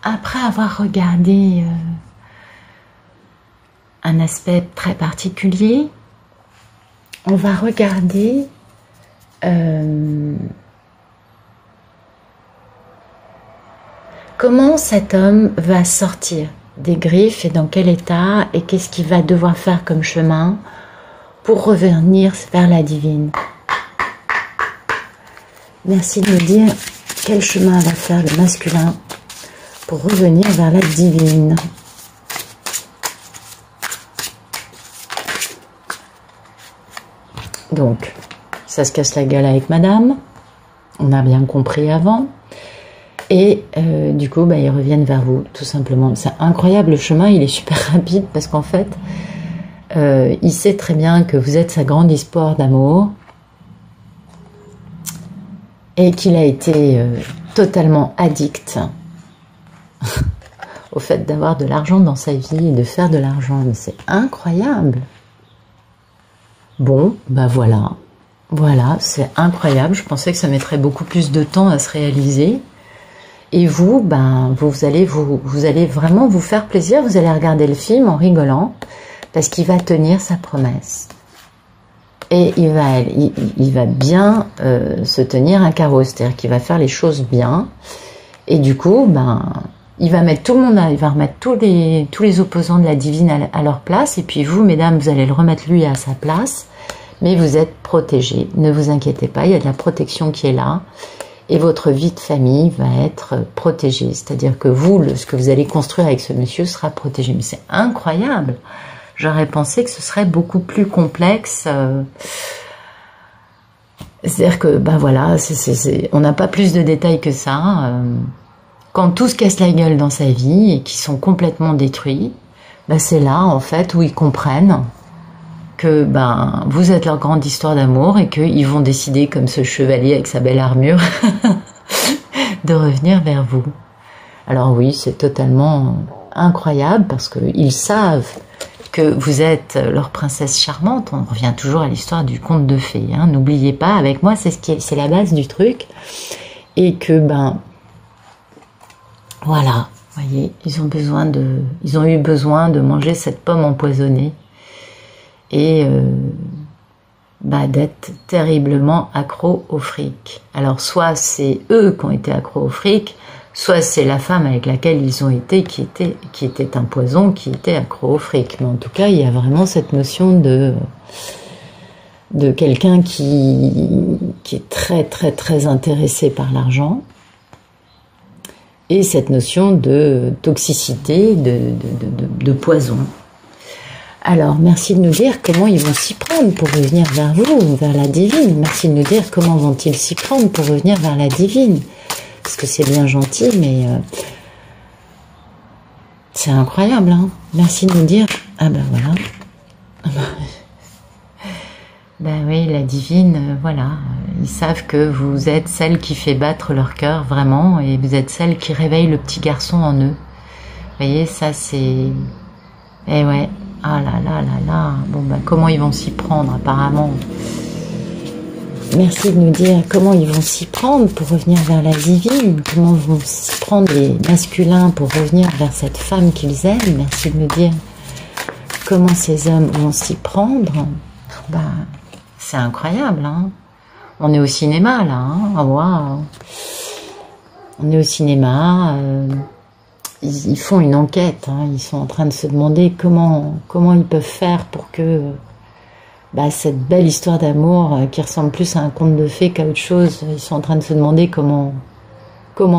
après avoir regardé un aspect très particulier, on va regarder comment cet homme va sortir des griffes et dans quel état et qu'est-ce qu'il va devoir faire comme chemin pour revenir vers la divine. Merci de me dire quel chemin va faire le masculin pour revenir vers la divine. Donc, ça se casse la gueule avec madame, on a bien compris avant, et du coup, ils reviennent vers vous, tout simplement. C'est incroyable, le chemin, il est super rapide, parce qu'en fait, il sait très bien que vous êtes sa grande espoir d'amour, et qu'il a été totalement addict au fait d'avoir de l'argent dans sa vie et de faire de l'argent. Mais c'est incroyable. Bon, voilà. Voilà, c'est incroyable. Je pensais que ça mettrait beaucoup plus de temps à se réaliser. Et vous, vous allez vraiment vous faire plaisir. Vous allez regarder le film en rigolant parce qu'il va tenir sa promesse. Et il va bien se tenir un carreau, c'est-à-dire qu'il va faire les choses bien. Et du coup, il va mettre tout le monde, il va remettre tous les opposants de la divine à leur place. Et puis vous, mesdames, vous allez le remettre lui à sa place. Mais vous êtes protégés. Ne vous inquiétez pas, il y a de la protection qui est là. Et votre vie de famille va être protégée. C'est-à-dire que vous, ce que vous allez construire avec ce monsieur sera protégé. Mais c'est incroyable. J'aurais pensé que ce serait beaucoup plus complexe. C'est-à-dire que, voilà, on n'a pas plus de détails que ça. Quand tout se casse la gueule dans sa vie et qu'ils sont complètement détruits, c'est là, en fait, où ils comprennent que vous êtes leur grande histoire d'amour et qu'ils vont décider, comme ce chevalier avec sa belle armure, de revenir vers vous. Alors oui, c'est totalement incroyable parce qu'ils savent que vous êtes leur princesse charmante. On revient toujours à l'histoire du conte de fées. Hein. N'oubliez pas, avec moi, c'est la base du truc. Et que, voilà, voyez, ils ont eu besoin de manger cette pomme empoisonnée et d'être terriblement accros au fric. Alors, soit c'est eux qui ont été accros au fric, soit c'est la femme avec laquelle ils ont été qui était un poison, qui était accro au fric. Mais en tout cas, il y a vraiment cette notion de quelqu'un qui est très, très, très intéressé par l'argent. Et cette notion de toxicité, de poison. Alors, merci de nous dire comment ils vont s'y prendre pour revenir vers vous, vers la divine. Merci de nous dire comment vont-ils s'y prendre pour revenir vers la divine. Parce que c'est bien gentil, mais c'est incroyable. Hein. Merci de nous dire... Ah voilà. Oui, la divine, voilà. Ils savent que vous êtes celle qui fait battre leur cœur, vraiment, et vous êtes celle qui réveille le petit garçon en eux. Vous voyez, ça c'est... Eh ouais, ah là là là là. Bon, comment ils vont s'y prendre, apparemment. Merci de nous dire comment ils vont s'y prendre pour revenir vers la divine, comment vont s'y prendre les masculins pour revenir vers cette femme qu'ils aiment. Merci de nous dire comment ces hommes vont s'y prendre. C'est incroyable, hein. On est au cinéma, là, hein. Ah, wow. On est au cinéma, ils font une enquête, hein. Ils sont en train de se demander comment ils peuvent faire pour que cette belle histoire d'amour qui ressemble plus à un conte de fées qu'à autre chose, ils sont en train de se demander comment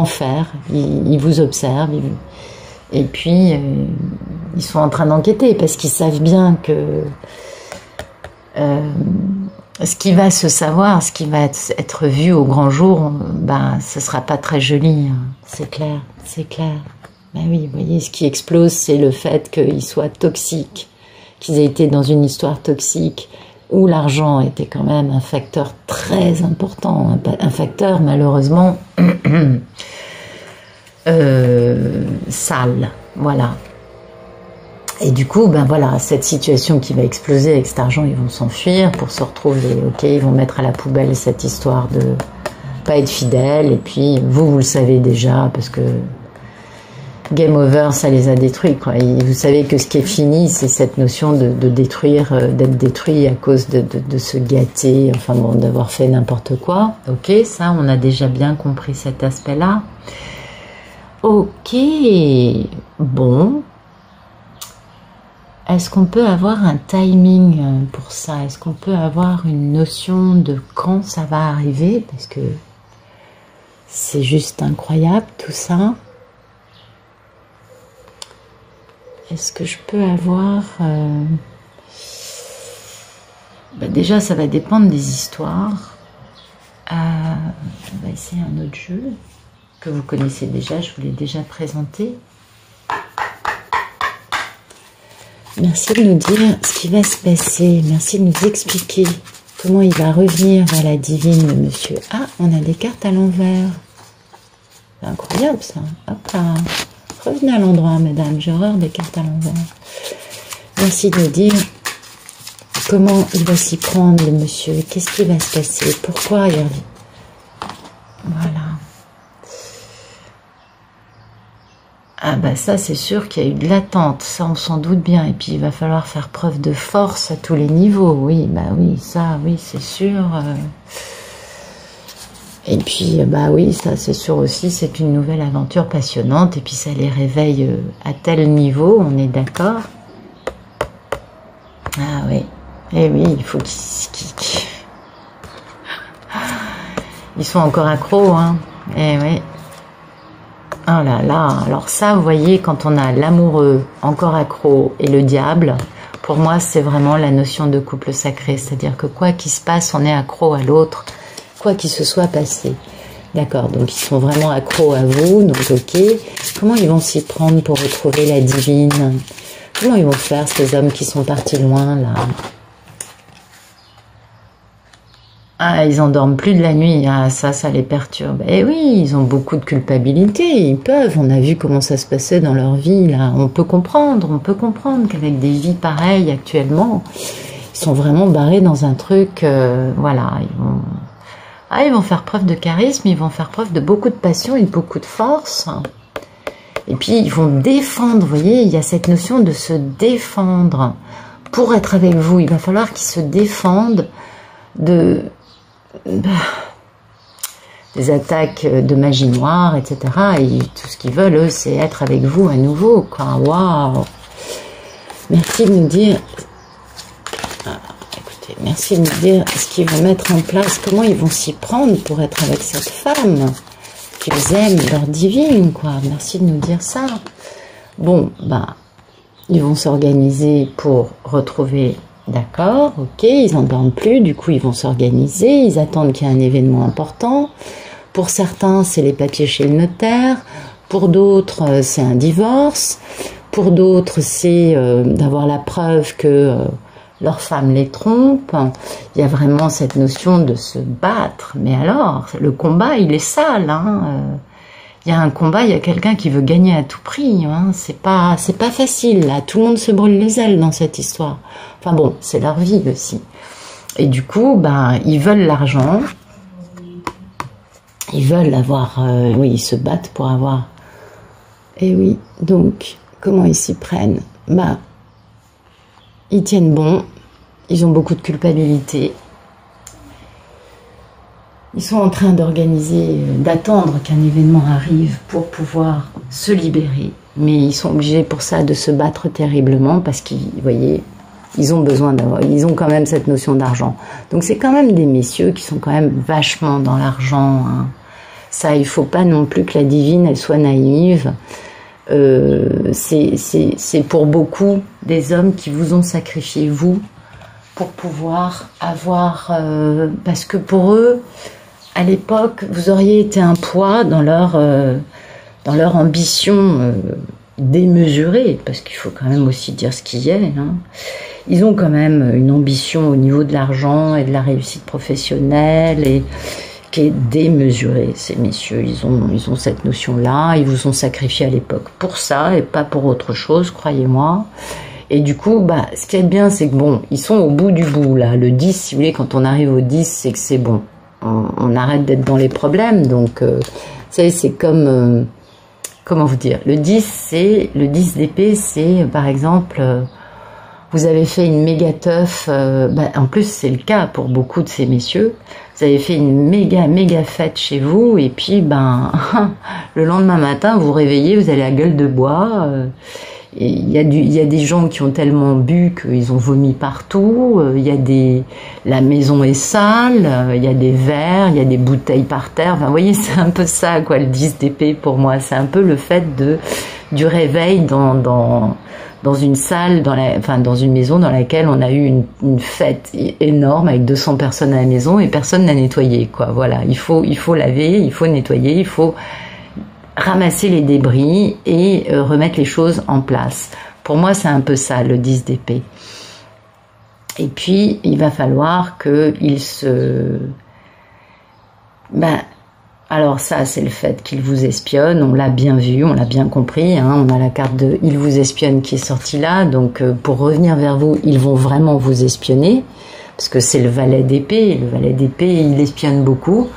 faire. Ils vous observent, et puis ils sont en train d'enquêter parce qu'ils savent bien que ce qui va se savoir, ce qui va être vu au grand jour, ce sera pas très joli, hein. C'est clair, c'est clair. Oui, vous voyez, ce qui explose, c'est le fait qu'ils soient toxiques, qu'ils aient été dans une histoire toxique, où l'argent était quand même un facteur très important, un facteur malheureusement sale, voilà. Et du coup, voilà, cette situation qui va exploser avec cet argent, ils vont s'enfuir pour se retrouver, ok, ils vont mettre à la poubelle cette histoire de pas être fidèle, et puis vous le savez déjà, parce que game over, ça les a détruits, quoi. Et vous savez que ce qui est fini, c'est cette notion de détruire, d'être détruit à cause de se gâter, enfin bon, d'avoir fait n'importe quoi. Ok, ça, on a déjà bien compris cet aspect-là. Ok, bon. Est-ce qu'on peut avoir un timing pour ça? Est-ce qu'on peut avoir une notion de quand ça va arriver? Parce que c'est juste incroyable tout ça. Est-ce que je peux avoir... déjà, ça va dépendre des histoires. On va essayer un autre jeu que vous connaissez déjà, je vous l'ai déjà présenté. Merci de nous dire ce qui va se passer. Merci de nous expliquer comment il va revenir vers la divine, le monsieur. Ah, on a des cartes à l'envers. C'est incroyable ça. Hop là. Revenez à l'endroit, mesdames. J'ai horreur des cartes à l'envers. Merci de nous dire comment il va s'y prendre, le monsieur. Qu'est-ce qui va se passer? Pourquoi il revient? Voilà. Ah bah ça c'est sûr qu'il y a eu de l'attente, ça on s'en doute bien, et puis il va falloir faire preuve de force à tous les niveaux, oui, bah oui, ça, oui, c'est sûr. Et puis, bah oui, ça c'est sûr aussi, c'est une nouvelle aventure passionnante, et puis ça les réveille à tel niveau, on est d'accord? Ah oui, et oui, il faut qu'ils... Ils sont encore accros, hein, et oui. Oh là là, alors ça, vous voyez, quand on a l'amoureux, encore accro, et le diable, pour moi, c'est vraiment la notion de couple sacré. C'est-à-dire que quoi qu'il se passe, on est accro à l'autre, quoi qu'il se soit passé. D'accord, donc ils sont vraiment accros à vous, donc ok. Comment ils vont s'y prendre pour retrouver la divine? Comment ils vont faire, ces hommes qui sont partis loin, là? Ah, ils endorment plus de la nuit, ah, ça les perturbe. Eh oui, ils ont beaucoup de culpabilité, ils peuvent, on a vu comment ça se passait dans leur vie, là. On peut comprendre qu'avec des vies pareilles actuellement, ils sont vraiment barrés dans un truc, voilà, ils vont faire preuve de charisme, ils vont faire preuve de beaucoup de passion et de beaucoup de force. Et puis, ils vont défendre, vous voyez, il y a cette notion de se défendre. Pour être avec vous, il va falloir qu'ils se défendent des attaques de magie noire, etc. Et tout ce qu'ils veulent, eux, c'est être avec vous à nouveau, quoi. Waouh! Merci de nous dire... écoutez, merci de nous dire ce qu'ils vont mettre en place, comment ils vont s'y prendre pour être avec cette femme qu'ils aiment, leur divine, quoi. Merci de nous dire ça. Bon, bah, ils vont s'organiser pour retrouver... D'accord, ok, ils n'endorment plus, du coup ils vont s'organiser, ils attendent qu'il y ait un événement important. Pour certains, c'est les papiers chez le notaire, pour d'autres, c'est un divorce, pour d'autres, c'est d'avoir la preuve que leur femme les trompe. Il y a vraiment cette notion de se battre, mais alors, le combat, il est sale, hein. Il y a un combat, il y a quelqu'un qui veut gagner à tout prix, hein. C'est pas facile, là. Tout le monde se brûle les ailes dans cette histoire. Enfin bon, c'est leur vie aussi. Et du coup, ben, ils veulent l'argent. Ils veulent avoir... oui, ils se battent pour avoir... Et oui, donc, comment ils s'y prennent? Bah, ils tiennent bon. Ils ont beaucoup de culpabilité. Ils sont en train d'organiser, d'attendre qu'un événement arrive pour pouvoir se libérer. Mais ils sont obligés pour ça de se battre terriblement parce qu'ils, vous voyez, ils ont besoin d'avoir, ils ont quand même cette notion d'argent. Donc c'est quand même des messieurs qui sont quand même vachement dans l'argent, hein. Ça, il faut pas non plus que la divine, elle soit naïve. C'est pour beaucoup des hommes qui vous ont sacrifié, vous, pour pouvoir avoir... parce que pour eux... À l'époque, vous auriez été un poids dans leur ambition démesurée, parce qu'il faut quand même aussi dire ce qu'il y a, hein. Ils ont quand même une ambition au niveau de l'argent et de la réussite professionnelle et qui est démesurée, ces messieurs. Ils ont cette notion-là, ils vous ont sacrifié à l'époque pour ça et pas pour autre chose, croyez-moi. Et du coup, bah, ce qui est bien, c'est que bon, ils sont au bout du bout, là. Le 10, si vous voulez, quand on arrive au 10, c'est que c'est bon. On arrête d'être dans les problèmes, donc vous savez, c'est comme comment vous dire, le 10 d'épée, c'est par exemple, vous avez fait une méga teuf, en plus c'est le cas pour beaucoup de ces messieurs, vous avez fait une méga fête chez vous, et puis le lendemain matin, vous vous réveillez, vous avez la gueule de bois, et il y a des gens qui ont tellement bu qu'ils ont vomi partout, la maison est sale, il y a des verres, il y a des bouteilles par terre, enfin vous voyez, c'est un peu ça quoi le 10 d'épée pour moi, c'est un peu le fait du réveil dans une salle, dans une maison dans laquelle on a eu une fête énorme avec 200 personnes à la maison et personne n'a nettoyé quoi, voilà, il faut laver, il faut nettoyer, il faut ramasser les débris et remettre les choses en place. Pour moi, c'est un peu ça, le 10 d'épée. Et puis, il va falloir qu'il se... alors ça, c'est le fait qu'il vous espionne, on l'a bien vu, on l'a bien compris, hein, on a la carte de « il vous espionne » qui est sortie là, donc pour revenir vers vous, ils vont vraiment vous espionner, parce que c'est le valet d'épée, il espionne beaucoup.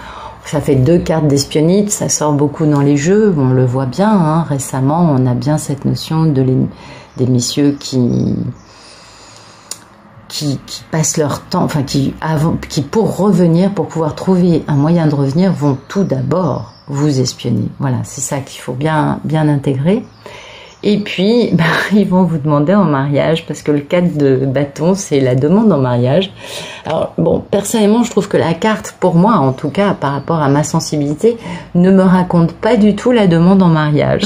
Ça fait 2 cartes d'espionnite, ça sort beaucoup dans les jeux, on le voit bien, hein, récemment on a bien cette notion des messieurs qui passent leur temps, enfin qui pour revenir, pour pouvoir trouver un moyen de revenir, vont tout d'abord vous espionner. Voilà, c'est ça qu'il faut bien intégrer. Et puis, ils vont vous demander en mariage, parce que le 4 de bâton, c'est la demande en mariage. Alors, bon, personnellement, je trouve que la carte, pour moi, en tout cas, par rapport à ma sensibilité, ne me raconte pas du tout la demande en mariage.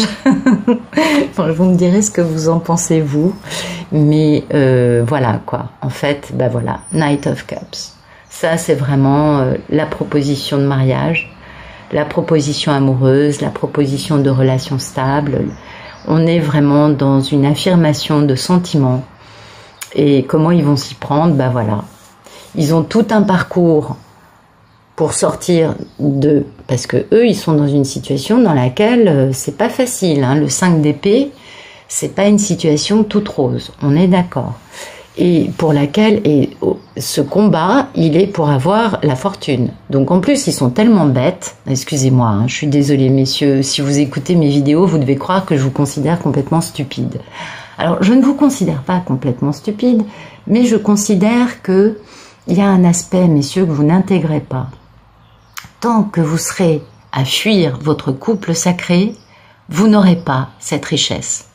Enfin, vous me direz ce que vous en pensez, vous. Mais voilà, quoi. En fait, voilà, Knight of Cups. Ça, c'est vraiment la proposition de mariage, la proposition amoureuse, la proposition de relation stable. On est vraiment dans une affirmation de sentiments. Et comment ils vont s'y prendre? Voilà. Ils ont tout un parcours pour sortir parce que eux, ils sont dans une situation dans laquelle c'est pas facile, hein. Le 5 d'épée, c'est pas une situation toute rose. On est d'accord. Et pour laquelle, ce combat, il est pour avoir la fortune. Donc en plus, ils sont tellement bêtes, excusez-moi, hein, je suis désolée messieurs, si vous écoutez mes vidéos, vous devez croire que je vous considère complètement stupide. Alors je ne vous considère pas complètement stupide, mais je considère que il y a un aspect, messieurs, que vous n'intégrez pas. Tant que vous serez à fuir votre couple sacré, vous n'aurez pas cette richesse.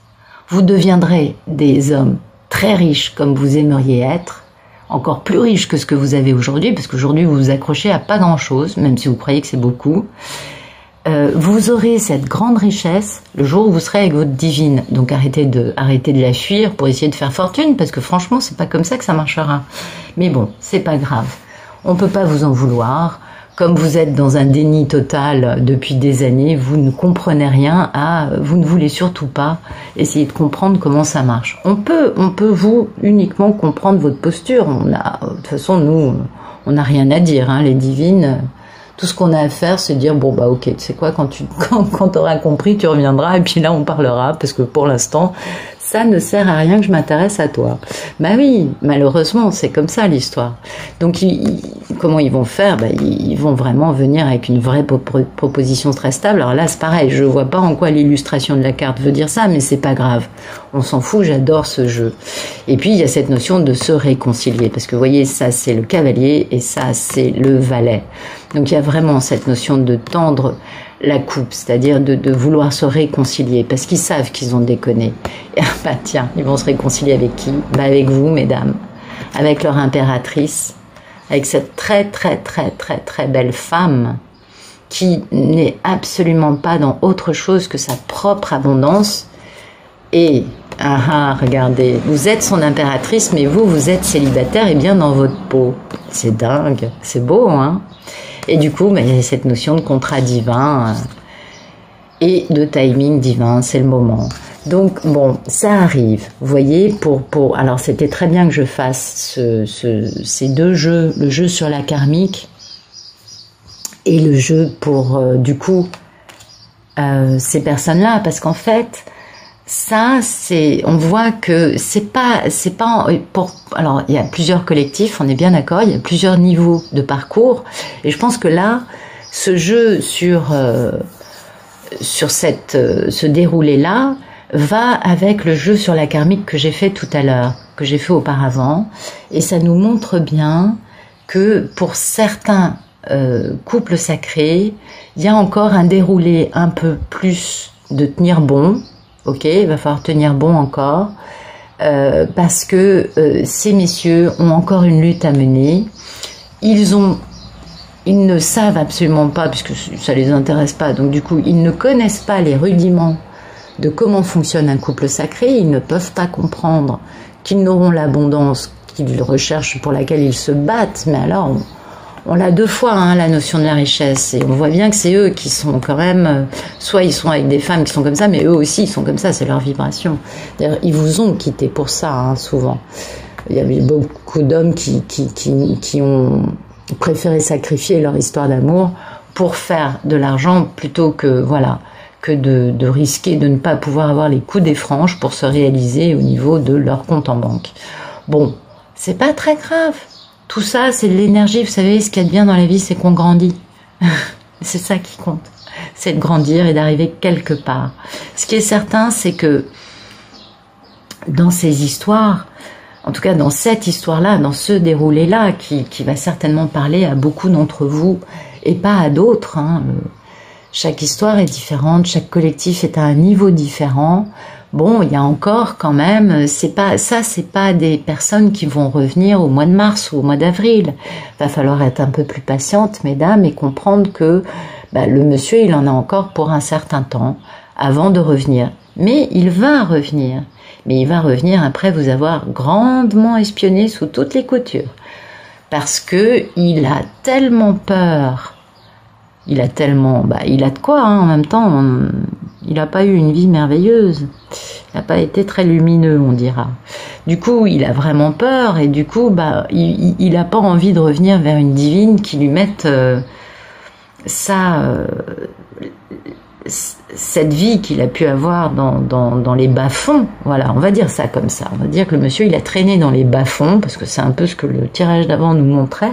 Vous deviendrez des hommes très riche comme vous aimeriez être, encore plus riche que ce que vous avez aujourd'hui, parce qu'aujourd'hui vous vous accrochez à pas grand-chose, même si vous croyez que c'est beaucoup. Vous aurez cette grande richesse le jour où vous serez avec votre divine. Donc arrêtez de la fuir pour essayer de faire fortune, parce que franchement c'est pas comme ça que ça marchera. Mais bon, c'est pas grave. On peut pas vous en vouloir. Comme vous êtes dans un déni total depuis des années, vous ne comprenez rien vous ne voulez surtout pas essayer de comprendre comment ça marche. On peut vous uniquement comprendre votre posture. De toute façon, nous, on n'a rien à dire, hein, les divines. Tout ce qu'on a à faire, c'est dire, bon, ok, tu sais quoi, quand t'auras compris, tu reviendras, et puis là, on parlera, parce que pour l'instant, ça ne sert à rien que je m'intéresse à toi. Oui, malheureusement, c'est comme ça l'histoire. Donc, comment ils vont faire? Ils vont vraiment venir avec une vraie proposition très stable. Alors là, c'est pareil, je vois pas en quoi l'illustration de la carte veut dire ça, mais c'est pas grave. On s'en fout, j'adore ce jeu. Et puis, il y a cette notion de se réconcilier, parce que vous voyez, ça, c'est le cavalier, et ça, c'est le valet. Donc, il y a vraiment cette notion de tendre la coupe, c'est-à-dire de vouloir se réconcilier, parce qu'ils savent qu'ils ont déconné. Et, tiens, ils vont se réconcilier avec qui? Avec vous, mesdames, avec leur impératrice, avec cette très très très très très belle femme qui n'est absolument pas dans autre chose que sa propre abondance. Et regardez, vous êtes son impératrice, mais vous êtes célibataire et bien dans votre peau. C'est dingue, c'est beau, hein? Et du coup, il y a cette notion de contrat divin et de timing divin, c'est le moment. Donc, bon, ça arrive. Vous voyez, alors c'était très bien que je fasse ces 2 jeux, le jeu sur la karmique et le jeu pour, du coup, ces personnes-là, parce qu'en fait, ça, on voit que c'est pas alors, il y a plusieurs collectifs, on est bien d'accord, il y a plusieurs niveaux de parcours, et je pense que là, ce jeu sur sur ce déroulé-là va avec le jeu sur la karmique que j'ai fait tout à l'heure, que j'ai fait auparavant, et ça nous montre bien que pour certains couples sacrés, il y a encore un déroulé un peu plus de tenir bon, ok, il va falloir tenir bon encore, parce que ces messieurs ont encore une lutte à mener, ils ne savent absolument pas, puisque ça les intéresse pas, donc du coup ils ne connaissent pas les rudiments de comment fonctionne un couple sacré, ils ne peuvent pas comprendre qu'ils n'auront l'abondance qu'ils recherchent, pour laquelle ils se battent, mais alors on l'a deux fois, hein, la notion de la richesse, et on voit bien que c'est eux qui sont quand même, soit ils sont avec des femmes qui sont comme ça, mais eux aussi ils sont comme ça, c'est leur vibration. D'ailleurs, ils vous ont quitté pour ça, hein, souvent. Il y a eu beaucoup d'hommes qui ont préféré sacrifier leur histoire d'amour pour faire de l'argent plutôt que, voilà, que de risquer de ne pas pouvoir avoir les coups des franges pour se réaliser au niveau de leur compte en banque. Bon, c'est pas très grave. Tout ça, c'est de l'énergie. Vous savez, ce qu'il y a de bien dans la vie, c'est qu'on grandit. C'est ça qui compte. C'est de grandir et d'arriver quelque part. Ce qui est certain, c'est que dans ces histoires, en tout cas dans cette histoire-là, dans ce déroulé-là, qui va certainement parler à beaucoup d'entre vous et pas à d'autres, hein. Chaque histoire est différente, chaque collectif est à un niveau différent. Bon, il y a encore quand même, c'est pas des personnes qui vont revenir au mois de mars ou au mois d'avril. Va falloir être un peu plus patiente, mesdames, et comprendre que le monsieur, il en a encore pour un certain temps avant de revenir. Mais il va revenir. Mais il va revenir après vous avoir grandement espionné sous toutes les coutures. Parce que il a tellement peur. Il a tellement, il a de quoi, hein, en même temps. Il n'a pas eu une vie merveilleuse. Il n'a pas été très lumineux, on dira. Du coup, il a vraiment peur et du coup, il n'a pas envie de revenir vers une divine qui lui mette cette vie qu'il a pu avoir dans les bas-fonds. Voilà, on va dire ça comme ça. On va dire que le monsieur, il a traîné dans les bas-fonds, parce que c'est un peu ce que le tirage d'avant nous montrait.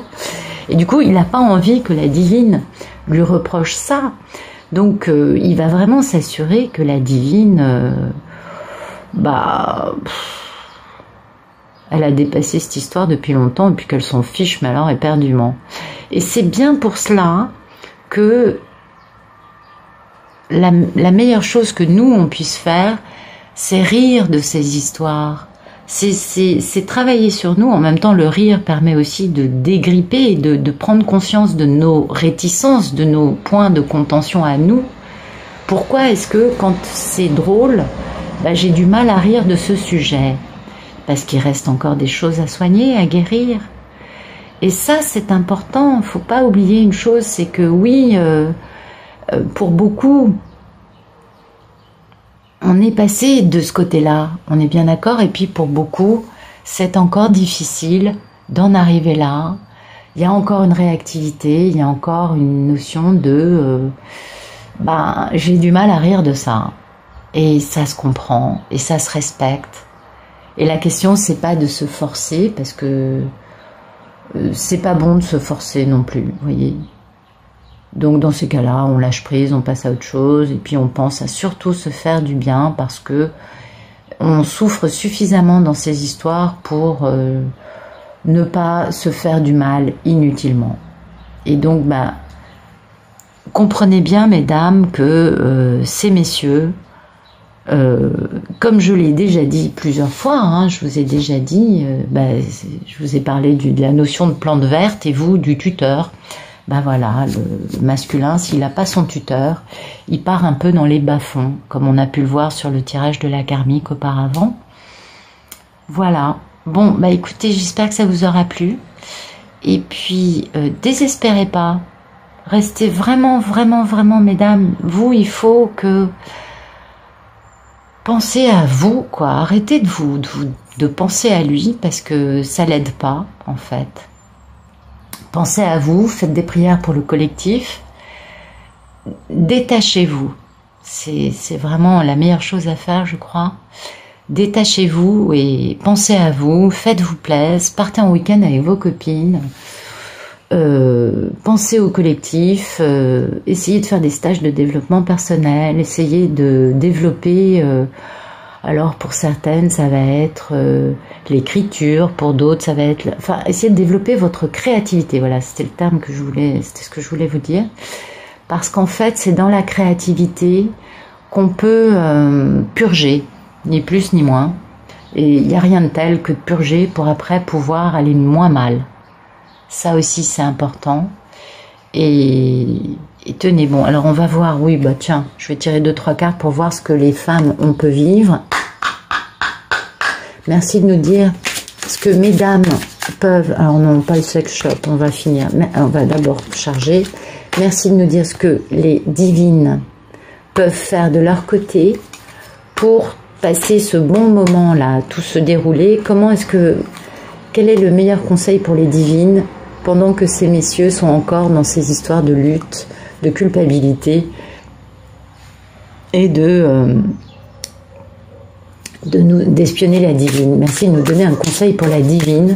Et du coup, il n'a pas envie que la divine lui reproche ça. Donc, il va vraiment s'assurer que la divine, elle a dépassé cette histoire depuis longtemps, et puis qu'elle s'en fiche, mais alors éperdument. Et c'est bien pour cela que la meilleure chose que nous, on puisse faire, c'est rire de ces histoires. C'est travailler sur nous. En même temps, le rire permet aussi de dégripper, de prendre conscience de nos réticences, de nos points de contention à nous. Pourquoi est-ce que quand c'est drôle, j'ai du mal à rire de ce sujet? Parce qu'il reste encore des choses à soigner, à guérir. Et ça, c'est important. Faut pas oublier une chose, c'est que oui, pour beaucoup, on est passé de ce côté-là, on est bien d'accord, et puis pour beaucoup, c'est encore difficile d'en arriver là. Il y a encore une réactivité, il y a encore une notion de j'ai du mal à rire de ça. Et ça se comprend, et ça se respecte. Et la question, c'est pas de se forcer, parce que c'est pas bon de se forcer non plus, vous voyez. Donc dans ces cas-là, on lâche prise, on passe à autre chose, et puis on pense à surtout se faire du bien, parce que on souffre suffisamment dans ces histoires pour ne pas se faire du mal inutilement. Et donc, comprenez bien, mesdames, que ces messieurs, comme je l'ai déjà dit plusieurs fois, hein, je vous ai déjà dit, je vous ai parlé de la notion de plante verte, et vous, du tuteur. Voilà, le masculin, s'il n'a pas son tuteur, il part un peu dans les bas-fonds, comme on a pu le voir sur le tirage de la karmique auparavant. Voilà. Bon, écoutez, j'espère que ça vous aura plu. Et puis, désespérez pas. Restez vraiment, vraiment, vraiment, mesdames. Vous, il faut que... Pensez à vous, quoi. Arrêtez de penser à lui, parce que ça l'aide pas, en fait. Pensez à vous, faites des prières pour le collectif, détachez-vous, c'est vraiment la meilleure chose à faire, je crois. Détachez-vous et pensez à vous, faites-vous plaisir, partez en week-end avec vos copines, pensez au collectif, essayez de faire des stages de développement personnel, essayez de développer, alors pour certaines ça va être l'écriture, pour d'autres ça va être, enfin essayez de développer votre créativité, voilà c'était le terme que je voulais, c'était ce que je voulais vous dire, parce qu'en fait c'est dans la créativité qu'on peut purger, ni plus ni moins, et il n'y a rien de tel que de purger pour après pouvoir aller moins mal. Ça aussi c'est important. Et tenez bon, alors on va voir, oui bah tiens, je vais tirer 2-3 cartes pour voir ce que les femmes on peut vivre. Merci de nous dire ce que mesdames peuvent, alors non pas le sex shop, on va finir, mais on va d'abord charger. Merci de nous dire ce que les divines peuvent faire de leur côté pour passer ce bon moment là, tout se dérouler. Comment est-ce que, quel est le meilleur conseil pour les divines pendant que ces messieurs sont encore dans ces histoires de lutte, de culpabilité et d'espionner la divine. Merci de nous donner un conseil pour la divine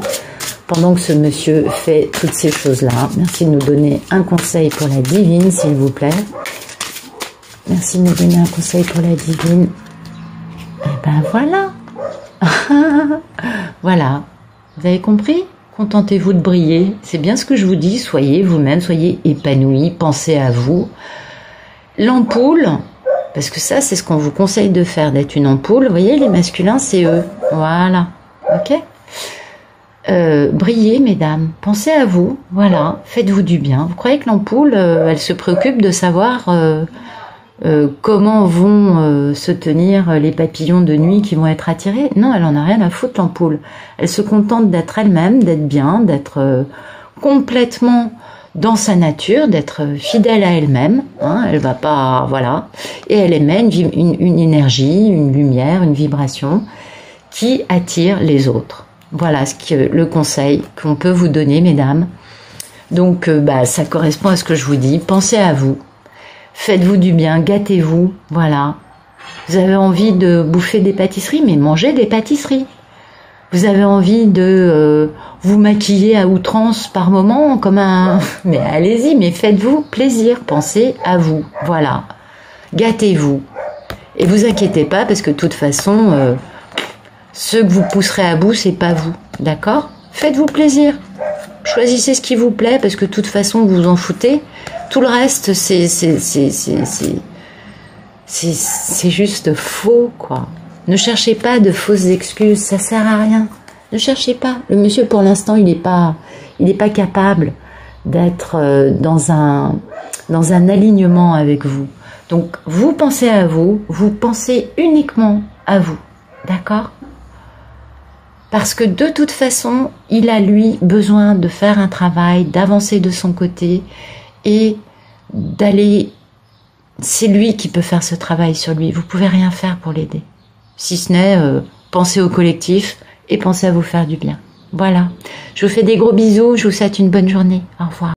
pendant que ce monsieur fait toutes ces choses-là. Merci de nous donner un conseil pour la divine, s'il vous plaît. Merci de nous donner un conseil pour la divine. Et ben voilà. Voilà. Vous avez compris? Contentez-vous de briller. C'est bien ce que je vous dis. Soyez vous-même, soyez épanouis, pensez à vous. L'ampoule, parce que ça, c'est ce qu'on vous conseille de faire, d'être une ampoule. Vous voyez, les masculins, c'est eux. Voilà. Ok? Brillez, mesdames. Pensez à vous. Voilà. Faites-vous du bien. Vous croyez que l'ampoule, elle se préoccupe de savoir comment vont se tenir les papillons de nuit qui vont être attirés? Non, elle en a rien à foutre, l'ampoule. Elle se contente d'être elle-même, d'être bien, d'être complètement dans sa nature, d'être fidèle à elle-même. Hein, elle va pas, voilà. Et elle émet une énergie, une lumière, une vibration qui attire les autres. Voilà le conseil qu'on peut vous donner, mesdames. Donc, ça correspond à ce que je vous dis. Pensez à vous. Faites-vous du bien, gâtez-vous, voilà. Vous avez envie de bouffer des pâtisseries, mais mangez des pâtisseries. Vous avez envie de vous maquiller à outrance par moment, comme un... Mais allez-y, mais faites-vous plaisir, pensez à vous, voilà. Gâtez-vous. Et vous inquiétez pas, parce que de toute façon, ceux que vous pousserez à bout, c'est pas vous, d'accord? Faites-vous plaisir. Choisissez ce qui vous plaît, parce que de toute façon, vous vous en foutez. Tout le reste, c'est juste faux, quoi. Ne cherchez pas de fausses excuses, ça sert à rien. Ne cherchez pas. Le monsieur, pour l'instant, il n'est pas capable d'être dans un alignement avec vous. Donc, vous pensez à vous, vous pensez uniquement à vous, d'accord? Parce que de toute façon, il a, lui, besoin de faire un travail, d'avancer de son côté et d'aller... C'est lui qui peut faire ce travail sur lui. Vous pouvez rien faire pour l'aider. Si ce n'est penser au collectif et penser à vous faire du bien. Voilà. Je vous fais des gros bisous. Je vous souhaite une bonne journée. Au revoir.